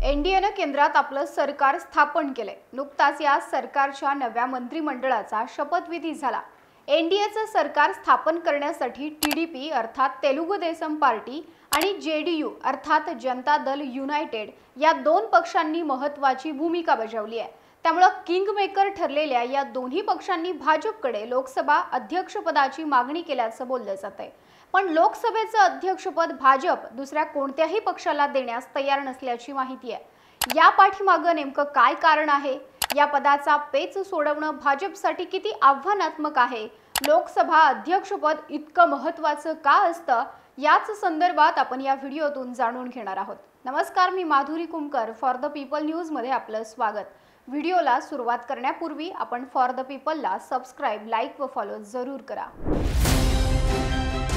एनडीएनं केंद्रात आपलं सरकार स्थापन केले। नुकताच या सरकारच्या नव्या मंत्रिमंडळाचा शपथविधी झाला। एनडीएचं सरकार स्थापन करण्यासाठी टीडीपी अर्थात तेलुगू देसम पार्टी आणि जेडीयू अर्थात जनता दल युनायटेड या दोन पक्षांनी महत्त्वाची भूमिका बजावली आहे। त्यामुळे किंगमेकर ठरलेल्या या दोन्ही पक्षांनी भाजपकडे लोकसभा अध्यक्षपदाची मागणी केल्याचं बोललं जातंय। पण लोकसभेचं अध्यक्षपद भाजप दुसऱ्या कोणत्याही पक्षाला देण्यास तयार नसल्याची माहिती आहे। या पाठीमागे नेमकं काय कारण आहे? या पदाचा पेच सोडवणं भाजपसाठी किती आव्हानात्मक आहे? लोकसभा अध्यक्षपद इतकं महत्त्वाचं का असतं? याच संदर्भात आपण या व्हिडिओतून जाणून घेणार आहोत। नमस्कार, मी Madhuri Kumkar, for the people news मध्ये आपलं स्वागत। व्हिडिओला सुरुवात करण्यापूर्वी आपण फॉर द पीपलला सबस्क्राइब, लाइक व फॉलो जरूर करा।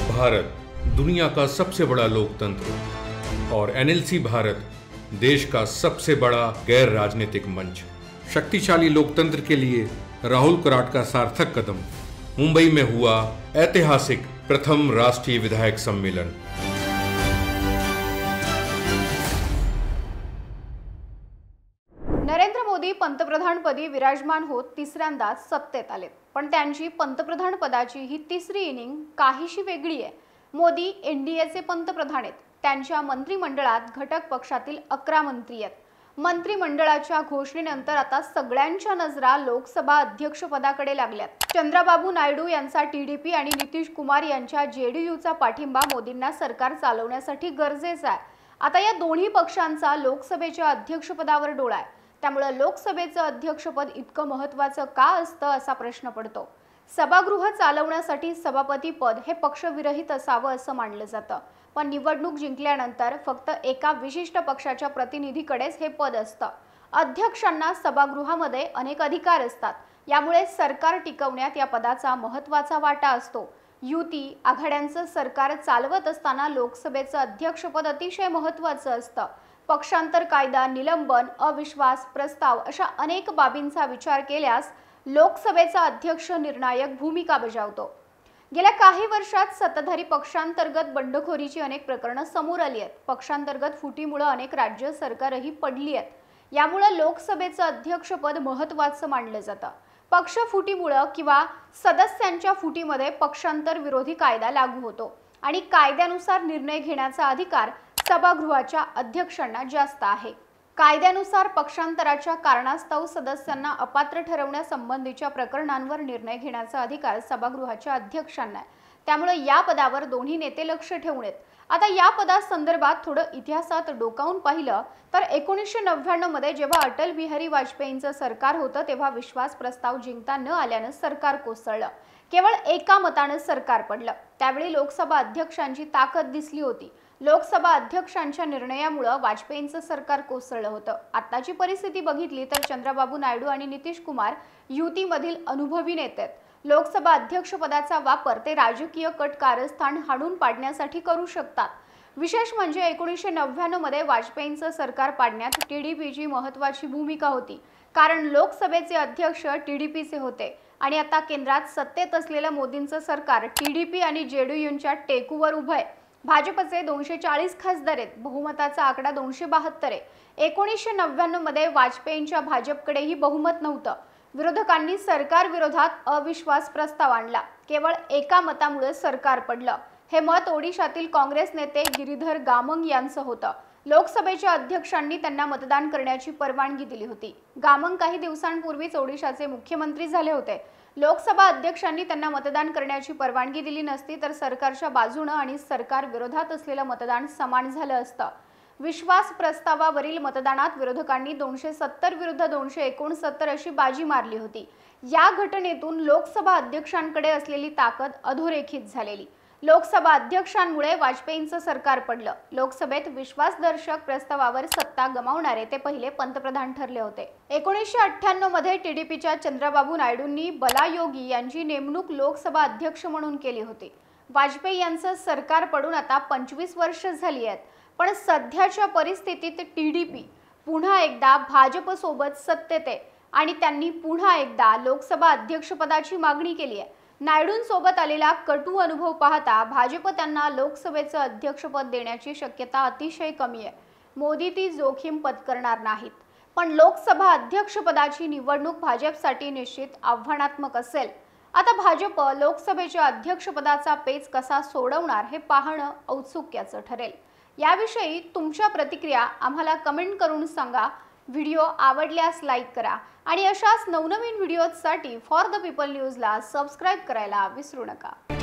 भारत दुनिया का सबसे बड़ा लोकतंत्र और एनएलसी भारत देश का सबसे बड़ा गैर राजनीतिक मंच। शक्तिशाली लोकतंत्र के लिए राहुल कराट का सार्थक कदम। मुंबई में हुआ ऐतिहासिक प्रथम राष्ट्रीय विधायक सम्मेलन। नरेंद्र मोदी पंतप्रधानपदी विराजमान होत तिसऱ्यांदाच सत्तेत आले, पण त्यांची पंतप्रधान पदाची ही तिसरी इनिंग काहीशी वेगळी आहे। मोदी एनडीएचे पंतप्रधान आहेत। त्यांच्या मंत्रिमंडळात घटक पक्षातील 11 मंत्री आहेत। मंत्रिमंडळाच्या घोषणेनंतर आता सगळ्यांच्या नजरा लोकसभा अध्यक्षपदाकडे लागल्यात। चंद्रबाबू नायडू यांचा टीडीपी आणि नितीश कुमार यांच्या जेडीयूचा पाठिंबा मोदींना सरकार चालवण्यासाठी गरजेचा आहे। आता या दोन्ही पक्षांचा लोकसभेच्या अध्यक्षपदावर डोळा आहे। त्यामुळे लोकसभेचं अध्यक्षपद इतकं महत्त्वाचं का असतं असा प्रश्न पडतो। सभागृह चालवण्यासाठी सभापती पद हे पक्षविरहित असावं असं मानलं जातं, पण निवडणूक जिंकल्यानंतर फक्त एका विशिष्ट पक्षाच्या प्रतिनिधीकडेच हे पद असतं। अध्यक्षांना सभागृहामध्ये अनेक अधिकार असतात, यामुळे सरकार टिकवण्यात या पदाचा महत्त्वाचा वाटा असतो। युती आघाड्यांचं सरकार चालवत असताना लोकसभेचं अध्यक्षपद अतिशय महत्त्वाचं असतं। पक्षांतर कायदा, निलंबन, अविश्वास प्रस्ताव अशा अनेक बाबींचा विचार केल्यास लोकसभेचा अध्यक्ष निर्णायक भूमिका बजावतो। गेल्या काही वर्षात सत्ताधारी पक्षांतर्गत बंडखोरीची अनेक प्रकरणं समोर आली आहेत। पक्षांतर्गत फुटीमुळे अनेक राज्य सरकारही पडली आहेत। यामुळे लोकसभेचं अध्यक्षपद महत्त्वाचं मानलं जातं। पक्ष फुटीमुळे किंवा सदस्यांच्या फुटीमध्ये पक्षांतर विरोधी कायदा लागू होतो आणि कायद्यानुसार निर्णय घेण्याचा अधिकार सभागृहाच्या अध्यक्षांना जास्त आहे। कायद्यानुसार पक्षांतराच्या कारणास्तव सदस्यांना अपात्र ठरवण्यासंबंधीच्या प्रकरणांवर निर्णय घेण्याचा अधिकार सभागृहाच्या अध्यक्षांना आहे। त्यामुळे या पदावर दोन्ही नेते लक्ष ठेवून आहेत। आता या पदासंदर्भात थोडं इतिहासात डोकावून पाहिलं तर 1999 मध्ये जेव्हा अटल बिहारी वाजपेयींचं सरकार होतं तेव्हा विश्वास प्रस्ताव जिंकता न आल्यानं सरकार कोसळलं। केवळ एका मतानं सरकार पडलं। त्यावेळी लोकसभा अध्यक्षांची ताकद दिसली होती। लोकसभा अध्यक्षांच्या निर्णयामुळे वाजपेयींचं सरकार कोसळलं होतं। आताची परिस्थिती बघितली तर चंद्रबाबू नायडू आणि नितीश कुमार युतीमधील अनुभवी नेते आहेत। लोकसभा अध्यक्षपदाचा वापर ते राजकीय कट कारस्थान हाणून पाडण्यासाठी करू शकतात। विशेष म्हणजे 1999 मध्ये वाजपेयींचं सरकार पाडण्यात टीडीपीची महत्त्वाची भूमिका होती, कारण लोकसभेचे अध्यक्ष टीडीपीचे होते आणि आता केंद्रात सत्तेत असलेलं मोदींचं सरकार टीडीपी आणि जेडीयूंच्या टेकूवर उभं आहे। भाजपचे 240 खासदार आहेत। बहुमताचा आकडा 272 आहे। 1999 मध्ये वाजपेयींच्या भाजपकडेही बहुमत नव्हतं। विरोधकांनी सरकार विरोधात अविश्वास प्रस्ताव आणला। केवळ एका मतामुळे सरकार पडलं। हे मत ओडिशातील काँग्रेस नेते गिरीधर गामंग यांचं होतं। लोकसभेच्या अध्यक्षांनी त्यांना मतदान करण्याची परवानगी दिली होती। गामंग काही दिवसांपूर्वीच ओडिशाचे मुख्यमंत्री झाले होते। लोकसभा अध्यक्षांनी त्यांना मतदान करण्याची परवानगी दिली नसती तर सरकारच्या बाजूने आणि सरकार विरोधात असलेलं मतदान समान झालं असतं। विश्वास प्रस्तावावरील मतदानात विरोधकांनी 270 विरुद्ध 269 अशी बाजी मारली होती। या घटनेतून लोकसभा अध्यक्षांकडे असलेली ताकद अधोरेखित झालेली। लोकसभा अध्यक्षांमुळे वाजपेयींचं सरकार पडलं। लोकसभेत विश्वासदर्शक प्रस्तावावर सत्ता गमावणारे ते पहिले पंतप्रधान ठरले होते। 1998 मध्ये टीडीपीच्या चंद्रबाबू नायडूंनी बलायोगी यांची नेमणूक लोकसभा अध्यक्ष म्हणून केली होती। वाजपेयी यांचं सरकार पडून आता 25 वर्ष झाली आहेत, पण सध्याच्या परिस्थितीत टीडीपी पुन्हा एकदा भाजपसोबत सत्तेत आहे आणि त्यांनी पुन्हा एकदा लोकसभा अध्यक्षपदाची मागणी केली आहे। नायडूंसोबत आलेला कटू अनुभव पाहता भाजप त्यांना लोकसभेचं अध्यक्षपद देण्याची शक्यता अतिशय कमी आहे। मोदी ती जोखीम पत्करणार नाहीत। पण लोकसभा अध्यक्षपदाची निवडणूक भाजपसाठी निश्चित आव्हानात्मक असेल। आता भाजप लोकसभेच्या अध्यक्षपदाचा पेच कसा सोडवणार हे पाहणं औत्सुक्याचं ठरेल। याविषयी तुमच्या प्रतिक्रिया आम्हाला कमेंट करून सांगा। व्हिडिओ आवडल्यास लाईक करा आणि अशाच नवनवीन व्हिडिओसाठी फॉर द पीपल न्यूजला सबस्क्राइब करायला विसरू नका।